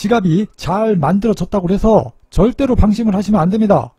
지갑이 잘 만들어졌다고 해서 절대로 방심을 하시면 안됩니다.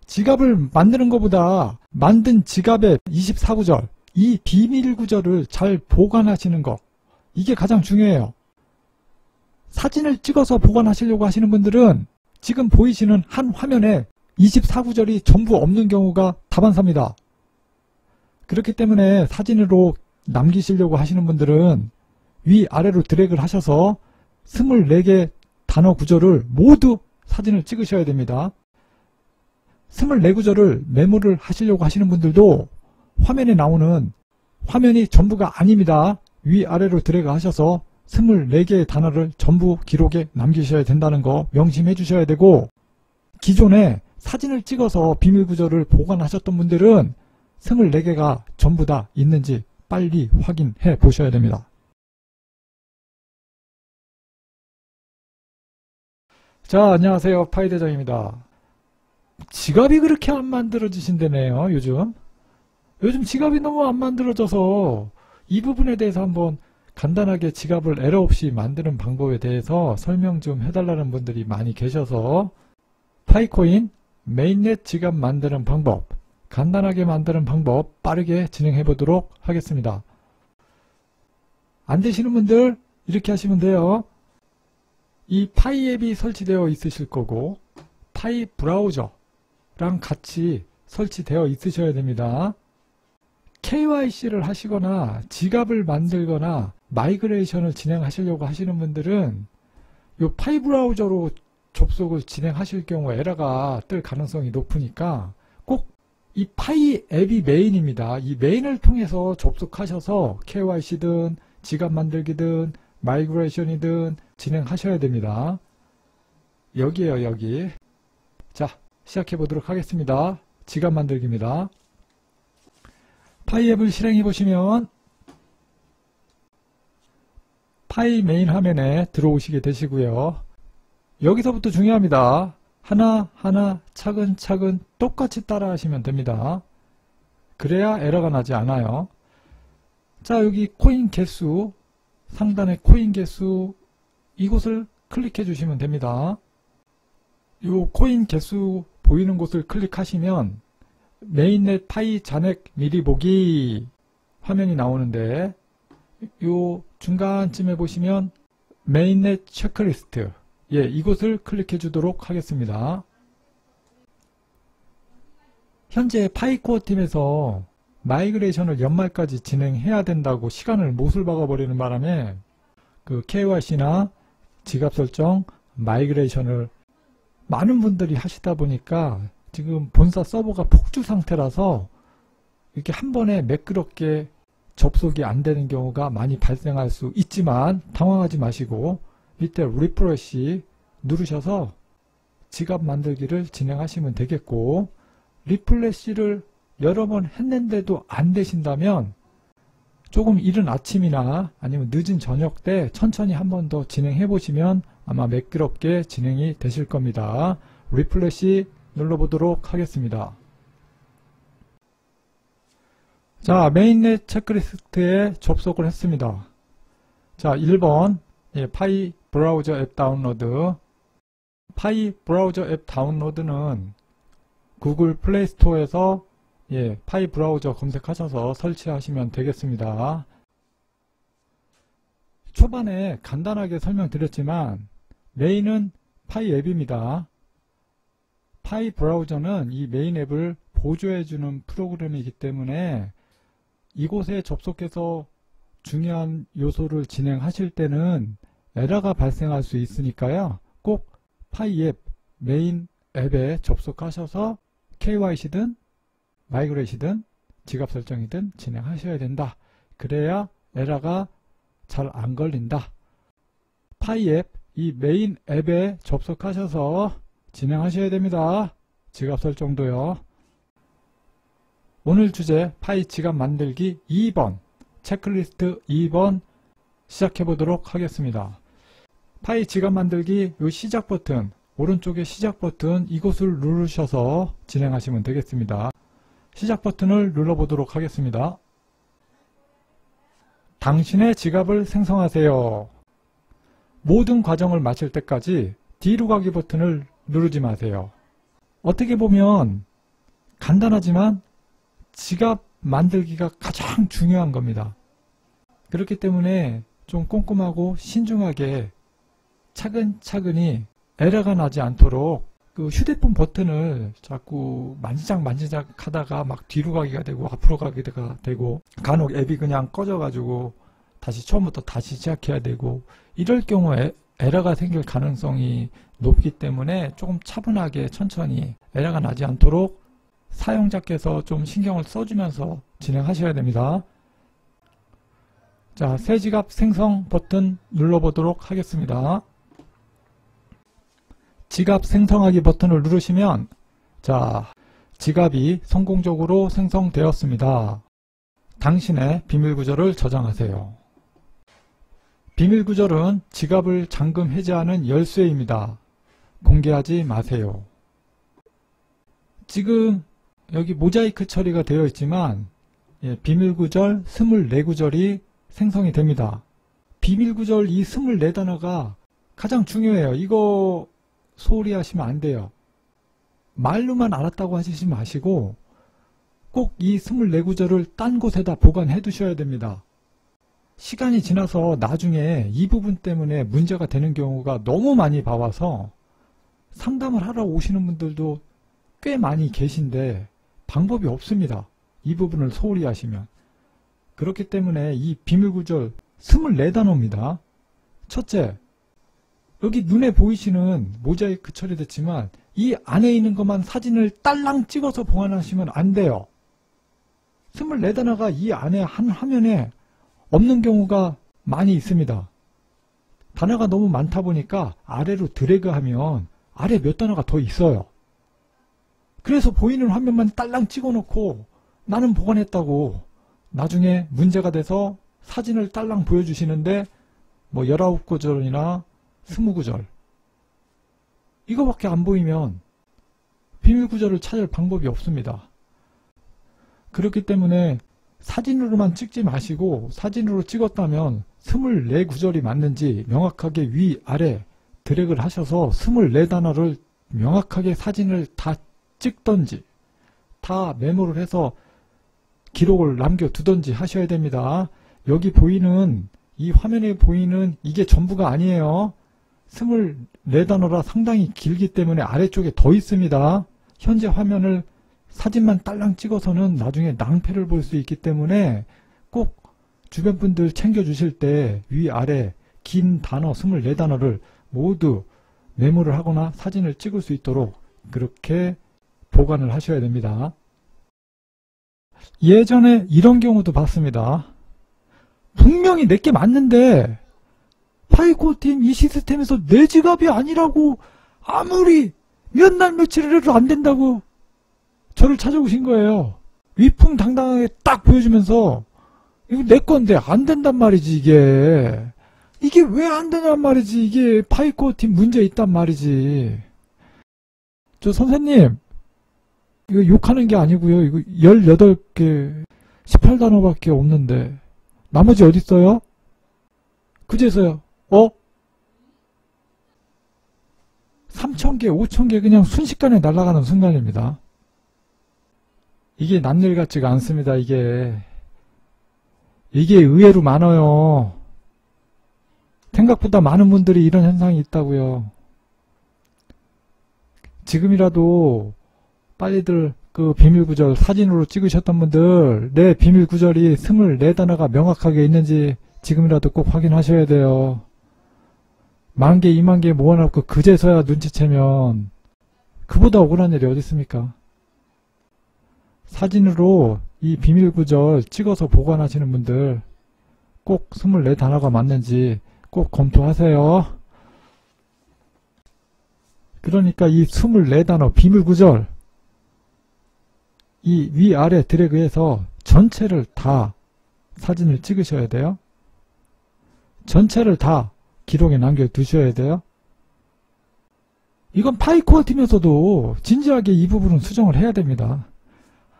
지갑을 만드는 것보다 만든 지갑의 24구절, 이 비밀 구절을 잘 보관하시는 것, 이게 가장 중요해요. 사진을 찍어서 보관하시려고 하시는 분들은 지금 보이시는 한 화면에 24구절이 전부 없는 경우가 다반사입니다. 그렇기 때문에 사진으로 남기시려고 하시는 분들은 위아래로 드래그를 하셔서 24개 단어 구절을 모두 사진을 찍으셔야 됩니다. 24구절을 메모를 하시려고 하시는 분들도 화면에 나오는 화면이 전부가 아닙니다. 위아래로 드래그 하셔서 24개의 단어를 전부 기록에 남기셔야 된다는 거 명심해 주셔야 되고, 기존에 사진을 찍어서 비밀구절을 보관하셨던 분들은 24개가 전부 다 있는지 빨리 확인해 보셔야 됩니다. 자, 안녕하세요. 파이대장입니다. 지갑이 그렇게 안 만들어지신다네요. 요즘 지갑이 너무 안 만들어져서 이 부분에 대해서 한번 간단하게 지갑을 에러 없이 만드는 방법에 대해서 설명 좀 해달라는 분들이 많이 계셔서 파이코인 메인넷 지갑 만드는 방법, 간단하게 만드는 방법 빠르게 진행해 보도록 하겠습니다. 안 되시는 분들 이렇게 하시면 돼요. 이 파이 앱이 설치되어 있으실 거고 파이 브라우저랑 같이 설치되어 있으셔야 됩니다. KYC를 하시거나 지갑을 만들거나 마이그레이션을 진행하시려고 하시는 분들은 이 파이 브라우저로 접속을 진행하실 경우 에러가 뜰 가능성이 높으니까 꼭 이 파이 앱이 메인입니다. 이 메인을 통해서 접속하셔서 KYC든 지갑 만들기든 마이그레이션이든 진행하셔야 됩니다. 여기에요, 여기. 자, 시작해 보도록 하겠습니다. 지갑 만들기입니다. 파이 앱을 실행해 보시면 파이 메인 화면에 들어오시게 되시고요. 여기서부터 중요합니다. 하나하나 차근차근 똑같이 따라 하시면 됩니다. 그래야 에러가 나지 않아요. 자, 여기 코인 개수, 상단에 코인 개수, 이곳을 클릭해 주시면 됩니다. 이 코인 개수 보이는 곳을 클릭하시면 메인넷 파이 잔액 미리 보기 화면이 나오는데, 요 중간쯤에 보시면 메인넷 체크리스트, 이곳을 클릭해 주도록 하겠습니다. 현재 파이코어 팀에서 마이그레이션을 연말까지 진행해야 된다고 시간을 못을 박아버리는 바람에 그 KYC나 지갑 설정, 마이그레이션을 많은 분들이 하시다 보니까 지금 본사 서버가 폭주 상태라서 이렇게 한 번에 매끄럽게 접속이 안 되는 경우가 많이 발생할 수 있지만 당황하지 마시고 밑에 리프레시 누르셔서 지갑 만들기를 진행하시면 되겠고, 리프레시를 여러 번 했는데도 안 되신다면 조금 이른 아침이나 아니면 늦은 저녁 때 천천히 한 번 더 진행해 보시면 아마 매끄럽게 진행이 되실 겁니다. 리프레시 눌러보도록 하겠습니다. 자, 메인넷 체크리스트에 접속을 했습니다. 자, 1번 파이 브라우저 앱 다운로드. 파이 브라우저 앱 다운로드는 구글 플레이 스토어에서 파이 브라우저 검색하셔서 설치하시면 되겠습니다. 초반에 간단하게 설명드렸지만 메인은 파이 앱입니다. 파이 브라우저는 이 메인 앱을 보조해주는 프로그램이기 때문에 이곳에 접속해서 중요한 요소를 진행하실 때는 에러가 발생할 수 있으니까요. 꼭 파이 앱 메인 앱에 접속하셔서 KYC든 마이그레이션이든 지갑 설정이든 진행하셔야 된다. 그래야 에러가 잘 안 걸린다. 파이 앱, 이 메인 앱에 접속하셔서 진행하셔야 됩니다. 지갑 설정도요. 오늘 주제 파이 지갑 만들기 2번 체크리스트 2번 시작해 보도록 하겠습니다. 파이 지갑 만들기 요 시작 버튼, 오른쪽에 시작 버튼 이곳을 누르셔서 진행하시면 되겠습니다. 시작 버튼을 눌러보도록 하겠습니다. 당신의 지갑을 생성하세요. 모든 과정을 마칠 때까지 뒤로 가기 버튼을 누르지 마세요. 어떻게 보면 간단하지만 지갑 만들기가 가장 중요한 겁니다. 그렇기 때문에 좀 꼼꼼하고 신중하게 차근차근히 에러가 나지 않도록 그 휴대폰 버튼을 자꾸 만지작 하다가 막 뒤로 가기가 되고 앞으로 가기가 되고 간혹 앱이 그냥 꺼져가지고 다시 처음부터 다시 시작해야 되고 이럴 경우에 에러가 생길 가능성이 높기 때문에 조금 차분하게 천천히 에러가 나지 않도록 사용자께서 좀 신경을 써주면서 진행하셔야 됩니다. 자, 새 지갑 생성 버튼 눌러보도록 하겠습니다. 지갑 생성하기 버튼을 누르시면 자, 지갑이 성공적으로 생성되었습니다. 당신의 비밀 구절을 저장하세요. 비밀 구절은 지갑을 잠금 해제하는 열쇠입니다. 공개하지 마세요. 지금 여기 모자이크 처리가 되어 있지만 비밀 구절 24구절이 생성이 됩니다. 비밀 구절 이 24단어가 가장 중요해요. 이거 소홀히 하시면 안 돼요. 말로만 알았다고 하시지 마시고 꼭 이 24구절을 딴 곳에다 보관해 두셔야 됩니다. 시간이 지나서 나중에 이 부분 때문에 문제가 되는 경우가 너무 많이 봐와서 상담을 하러 오시는 분들도 꽤 많이 계신데 방법이 없습니다. 이 부분을 소홀히 하시면. 그렇기 때문에 이 비밀구절 24단어입니다. 첫째, 여기 눈에 보이시는 모자이크 처리됐지만 이 안에 있는 것만 사진을 딸랑 찍어서 보관하시면 안 돼요. 24단어가 이 안에 한 화면에 없는 경우가 많이 있습니다. 단어가 너무 많다 보니까 아래로 드래그하면 아래 몇 단어가 더 있어요. 그래서 보이는 화면만 딸랑 찍어놓고 나는 보관했다고 나중에 문제가 돼서 사진을 딸랑 보여주시는데 뭐 19구절이나 20구절 이거밖에 안 보이면 비밀구절을 찾을 방법이 없습니다. 그렇기 때문에 사진으로만 찍지 마시고 사진으로 찍었다면 24구절이 맞는지 명확하게 위아래 드래그를 하셔서 24단어를 명확하게 사진을 다 찍던지 다 메모를 해서 기록을 남겨두던지 하셔야 됩니다. 여기 보이는 이 화면에 보이는 이게 전부가 아니에요. 24단어라 상당히 길기 때문에 아래쪽에 더 있습니다. 현재 화면을 사진만 딸랑 찍어서는 나중에 낭패를 볼 수 있기 때문에 꼭 주변 분들 챙겨주실 때 위아래 긴 단어 24단어를 모두 메모를 하거나 사진을 찍을 수 있도록 그렇게 보관을 하셔야 됩니다. 예전에 이런 경우도 봤습니다. 분명히 내게 맞는데 파이코팀 이 시스템에서 내 지갑이 아니라고 아무리 몇 날 며칠을 해도 안 된다고 저를 찾아오신 거예요. 위풍당당하게 딱 보여주면서 이거 내 건데 안 된단 말이지 이게 왜 안 되냔 말이지. 이게 파이코팀 문제 있단 말이지. 저 선생님 이거 욕하는 게 아니고요. 이거 18개 18단어밖에 없는데 나머지 어디 있어요? 그제서요. 3,000개 5,000개 그냥 순식간에 날아가는 순간입니다. 이게 남일 같지가 않습니다. 이게 의외로 많아요. 생각보다 많은 분들이 이런 현상이 있다고요. 지금이라도 빨리들 그 비밀구절 사진으로 찍으셨던 분들 내 비밀구절이 24단어가 명확하게 있는지 지금이라도 꼭 확인하셔야 돼요. 10,000개 20,000개 모아놓고 그제서야 눈치채면 그보다 억울한 일이 어디 있습니까? 사진으로 이 비밀구절 찍어서 보관하시는 분들 꼭 24단어가 맞는지 꼭 검토하세요. 그러니까 이 24단어 비밀구절 이 위아래 드래그해서 전체를 다 사진을 찍으셔야 돼요. 전체를 다 기록에 남겨두셔야 돼요. 이건 파이코어 팀에서도 진지하게 이 부분은 수정을 해야 됩니다.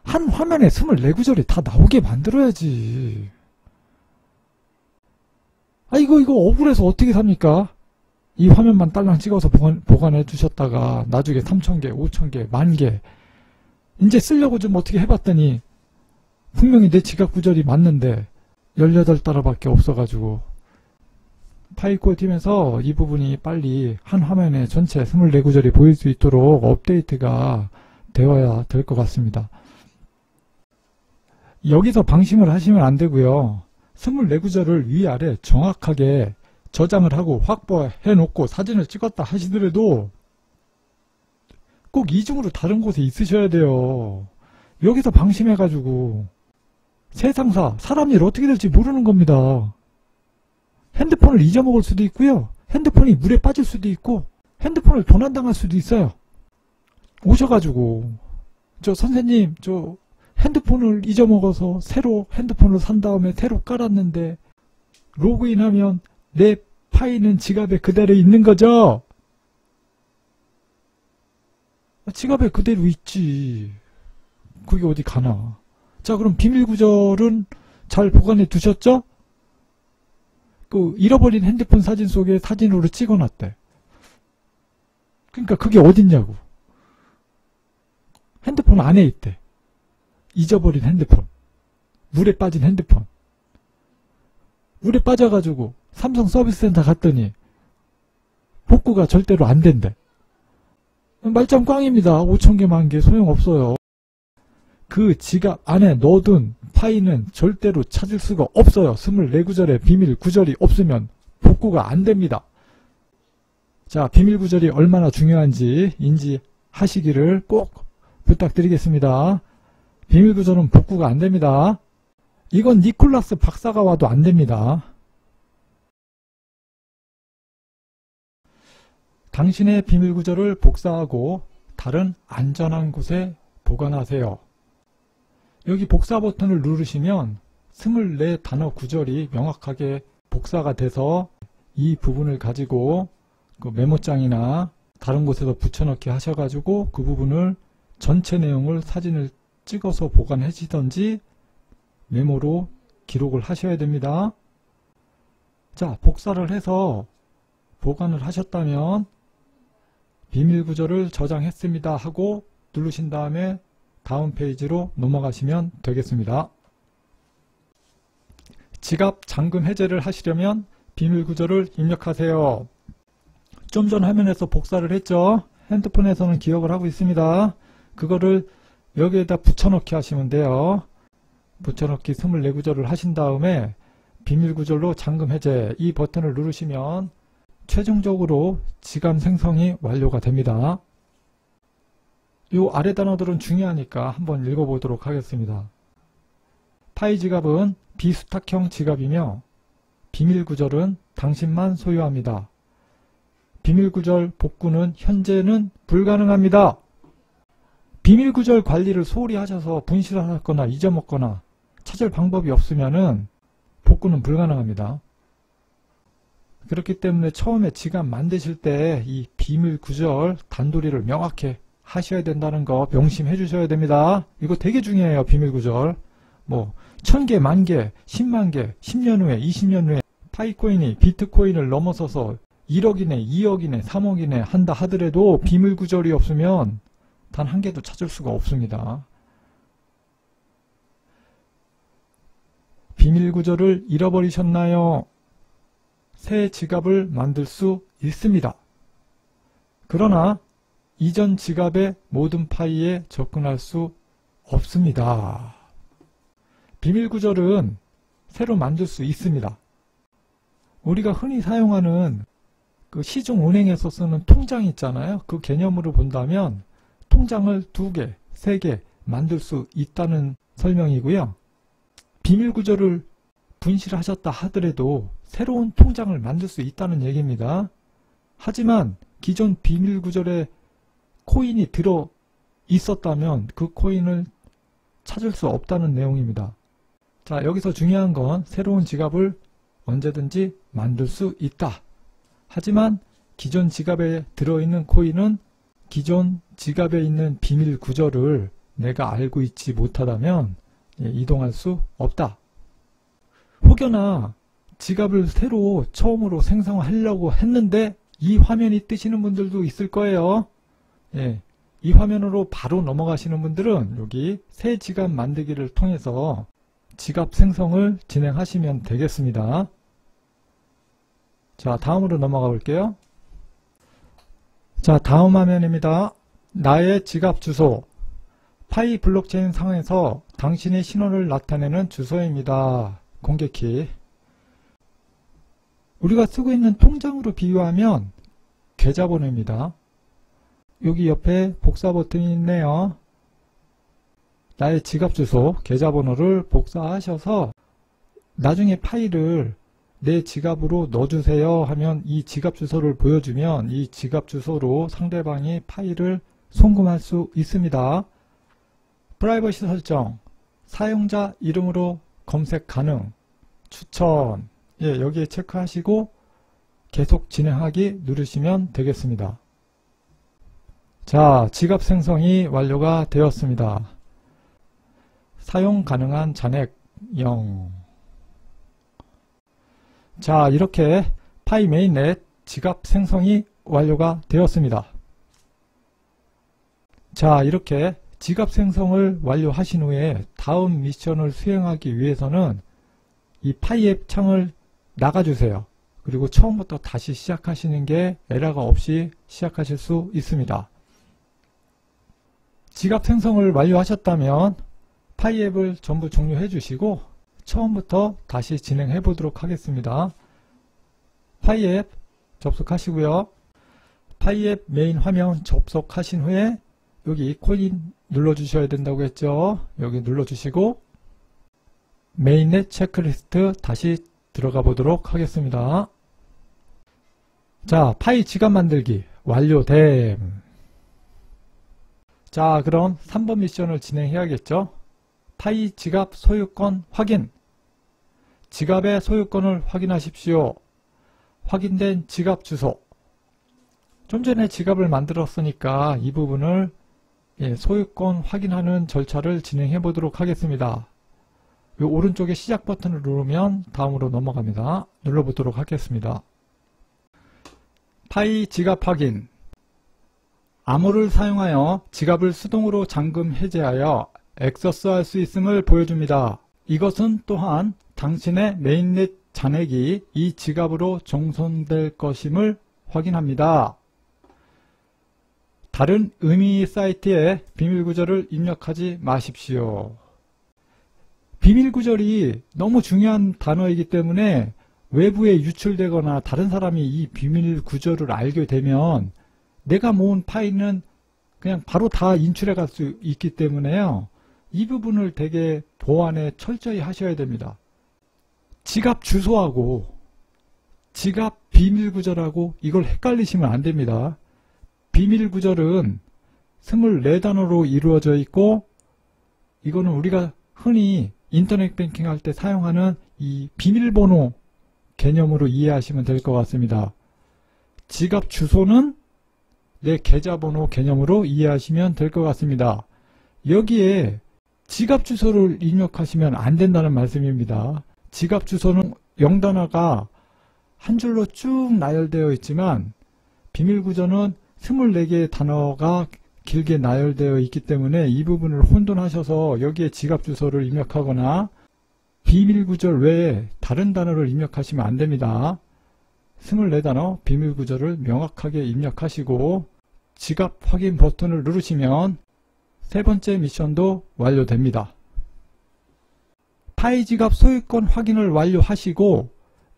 한 화면에 24구절이 다 나오게 만들어야지. 이거 억울해서 어떻게 삽니까? 이 화면만 딸랑 찍어서 보관해 두셨다가 나중에 3,000개, 5,000개, 10,000개 이제 쓰려고 좀 어떻게 해봤더니 분명히 내 지갑 구절이 맞는데 18달러밖에 없어가지고 파이코어 팀에서 이 부분이 빨리 한 화면에 전체 24구절이 보일 수 있도록 업데이트가 되어야 될 것 같습니다. 여기서 방심을 하시면 안 되고요. 24구절을 위아래 정확하게 저장을 하고 확보해 놓고 사진을 찍었다 하시더라도 꼭 이중으로 다른 곳에 있으셔야 돼요. 여기서 방심해가지고 세상사 사람 일 어떻게 될지 모르는 겁니다. 핸드폰을 잊어먹을 수도 있고요. 핸드폰이 물에 빠질 수도 있고 핸드폰을 도난당할 수도 있어요. 오셔가지고 저 선생님 저 핸드폰을 잊어먹어서 새로 핸드폰을 산 다음에 새로 깔았는데 로그인하면 내 파일은 지갑에 그대로 있는 거죠? 지갑에 그대로 있지. 그게 어디 가나. 자, 그럼 비밀구절은 잘 보관해 두셨죠? 그 잃어버린 핸드폰 사진 속에 사진으로 찍어놨대. 그러니까 그게 어딨냐고. 핸드폰 안에 있대. 잊어버린 핸드폰. 물에 빠진 핸드폰. 물에 빠져가지고 삼성 서비스센터 갔더니 복구가 절대로 안 된대. 말짱 꽝입니다. 5,000개, 10,000개 소용없어요. 그 지갑 안에 넣어둔 파일은 절대로 찾을 수가 없어요. 24구절에 비밀 구절이 없으면 복구가 안 됩니다. 자, 비밀 구절이 얼마나 중요한지 인지하시기를 꼭 부탁드리겠습니다. 비밀 구절은 복구가 안 됩니다. 이건 니콜라스 박사가 와도 안 됩니다. 당신의 비밀 구절을 복사하고 다른 안전한 곳에 보관하세요. 여기 복사 버튼을 누르시면 24단어 구절이 명확하게 복사가 돼서 이 부분을 가지고 그 메모장이나 다른 곳에서 붙여넣기 하셔가지고 그 부분을 전체 내용을 사진을 찍어서 보관하시던지 메모로 기록을 하셔야 됩니다. 자, 복사를 해서 보관을 하셨다면 비밀 구절을 저장했습니다 하고 누르신 다음에 다음 페이지로 넘어가시면 되겠습니다. 지갑 잠금 해제를 하시려면 비밀 구절을 입력하세요. 좀 전 화면에서 복사를 했죠. 핸드폰에서는 기억을 하고 있습니다. 그거를 여기에다 붙여넣기 하시면 돼요. 붙여넣기 24구절을 하신 다음에 비밀 구절로 잠금 해제 이 버튼을 누르시면 최종적으로 지갑 생성이 완료가 됩니다. 이 아래 단어들은 중요하니까 한번 읽어보도록 하겠습니다. 파이 지갑은 비수탁형 지갑이며 비밀 구절은 당신만 소유합니다. 비밀 구절 복구는 현재는 불가능합니다. 비밀 구절 관리를 소홀히 하셔서 분실하거나 잊어먹거나 찾을 방법이 없으면은 복구는 불가능합니다. 그렇기 때문에 처음에 지갑 만드실 때 이 비밀 구절 단도리를 명확히 하셔야 된다는 거 명심해 주셔야 됩니다. 이거 되게 중요해요. 비밀 구절. 뭐 1000개, 10,000개, 100,000개, 10년 후에, 20년 후에 파이코인이 비트코인을 넘어서서 1억이네, 2억이네, 3억이네 한다 하더라도 비밀 구절이 없으면 단 한 개도 찾을 수가 없습니다. 비밀 구절을 잃어버리셨나요? 새 지갑을 만들 수 있습니다. 그러나 이전 지갑의 모든 파일에 접근할 수 없습니다. 비밀 구절은 새로 만들 수 있습니다. 우리가 흔히 사용하는 그 시중은행에서 쓰는 통장 있잖아요. 그 개념으로 본다면 통장을 2개, 3개 만들 수 있다는 설명이고요. 비밀 구절을 분실하셨다 하더라도 새로운 통장을 만들 수 있다는 얘기입니다. 하지만 기존 비밀 구절에 코인이 들어 있었다면 그 코인을 찾을 수 없다는 내용입니다. 자, 여기서 중요한 건 새로운 지갑을 언제든지 만들 수 있다. 하지만 기존 지갑에 들어있는 코인은 기존 지갑에 있는 비밀 구절을 내가 알고 있지 못하다면 이동할 수 없다. 혹여나 지갑을 새로 처음으로 생성하려고 했는데 이 화면이 뜨시는 분들도 있을 거예요. 예, 이 화면으로 바로 넘어가시는 분들은 여기 새 지갑 만들기를 통해서 지갑 생성을 진행하시면 되겠습니다. 자, 다음으로 넘어가 볼게요. 자, 다음 화면입니다. 나의 지갑 주소. 파이 블록체인 상에서 당신의 신원을 나타내는 주소입니다. 공개키. 우리가 쓰고 있는 통장으로 비유하면 계좌번호입니다. 여기 옆에 복사 버튼이 있네요. 나의 지갑 주소, 계좌번호를 복사하셔서 나중에 파일을 내 지갑으로 넣어주세요 하면 이 지갑 주소를 보여주면 이 지갑 주소로 상대방이 파일을 송금할 수 있습니다. 프라이버시 설정, 사용자 이름으로 검색 가능, 추천, 예, 여기에 체크하시고 계속 진행하기 누르시면 되겠습니다. 자, 지갑 생성이 완료가 되었습니다. 사용 가능한 잔액 0. 자, 이렇게 파이 메인넷 지갑 생성이 완료가 되었습니다. 자, 이렇게 지갑 생성을 완료하신 후에 다음 미션을 수행하기 위해서는 이 파이 앱 창을 나가주세요. 그리고 처음부터 다시 시작하시는 게 에러가 없이 시작하실 수 있습니다. 지갑 생성을 완료하셨다면 파이 앱을 전부 종료해 주시고 처음부터 다시 진행해 보도록 하겠습니다. 파이 앱 접속하시고요. 파이 앱 메인 화면 접속하신 후에 여기 코인 눌러주셔야 된다고 했죠. 여기 눌러주시고 메인넷 체크리스트 다시 들어가 보도록 하겠습니다. 자, 파이 지갑 만들기 완료됨. 자, 그럼 3번 미션을 진행해야겠죠. 파이 지갑 소유권 확인. 지갑의 소유권을 확인하십시오. 확인된 지갑 주소. 좀 전에 지갑을 만들었으니까 이 부분을 소유권 확인하는 절차를 진행해 보도록 하겠습니다. 이 오른쪽에 시작 버튼을 누르면 다음으로 넘어갑니다. 눌러보도록 하겠습니다. 파이 지갑 확인. 암호를 사용하여 지갑을 수동으로 잠금 해제하여 액세스할 수 있음을 보여줍니다. 이것은 또한 당신의 메인넷 잔액이 이 지갑으로 정손될 것임을 확인합니다. 다른 의미 사이트에 비밀구절을 입력하지 마십시오. 비밀구절이 너무 중요한 단어이기 때문에 외부에 유출되거나 다른 사람이 이 비밀구절을 알게 되면 내가 모은 파일은 그냥 바로 다 인출해 갈 수 있기 때문에요. 이 부분을 되게 보안에 철저히 하셔야 됩니다. 지갑 주소하고 지갑 비밀구절하고 이걸 헷갈리시면 안 됩니다. 비밀구절은 24단어로 이루어져 있고 이거는 우리가 흔히 인터넷 뱅킹 할 때 사용하는 이 비밀번호 개념으로 이해하시면 될 것 같습니다. 지갑 주소는 내 계좌번호 개념으로 이해하시면 될 것 같습니다. 여기에 지갑 주소를 입력하시면 안 된다는 말씀입니다. 지갑 주소는 0단어가 한 줄로 쭉 나열되어 있지만 비밀구절은 24개의 단어가 길게 나열되어 있기 때문에 이 부분을 혼돈하셔서 여기에 지갑 주소를 입력하거나 비밀구절 외에 다른 단어를 입력하시면 안 됩니다. 24단어 비밀구절을 명확하게 입력하시고 지갑 확인 버튼을 누르시면 세 번째 미션도 완료됩니다. 파이 지갑 소유권 확인을 완료하시고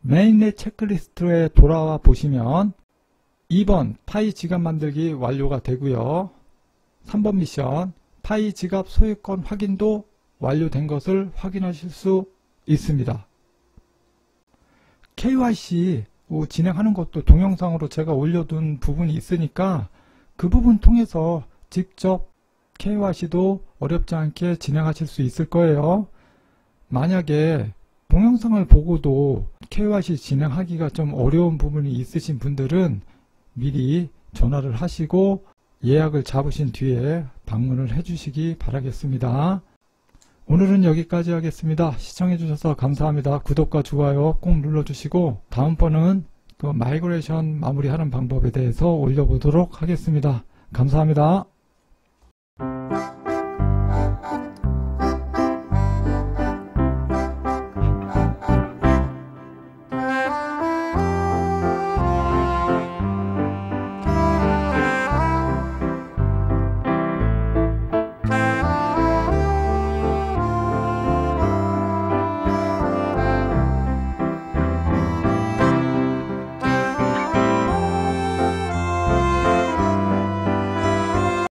메인넷 체크리스트에 돌아와 보시면 2번 파이 지갑 만들기 완료가 되고요. 3번 미션 파이 지갑 소유권 확인도 완료된 것을 확인하실 수 있습니다. KYC 진행하는 것도 동영상으로 제가 올려둔 부분이 있으니까 그 부분 통해서 직접 KYC도 어렵지 않게 진행하실 수 있을 거예요. 만약에 동영상을 보고도 KYC 진행하기가 좀 어려운 부분이 있으신 분들은 미리 전화를 하시고 예약을 잡으신 뒤에 방문을 해주시기 바라겠습니다. 오늘은 여기까지 하겠습니다. 시청해주셔서 감사합니다. 구독과 좋아요 꼭 눌러주시고 다음번은 또 마이그레이션 마무리하는 방법에 대해서 올려보도록 하겠습니다. 감사합니다.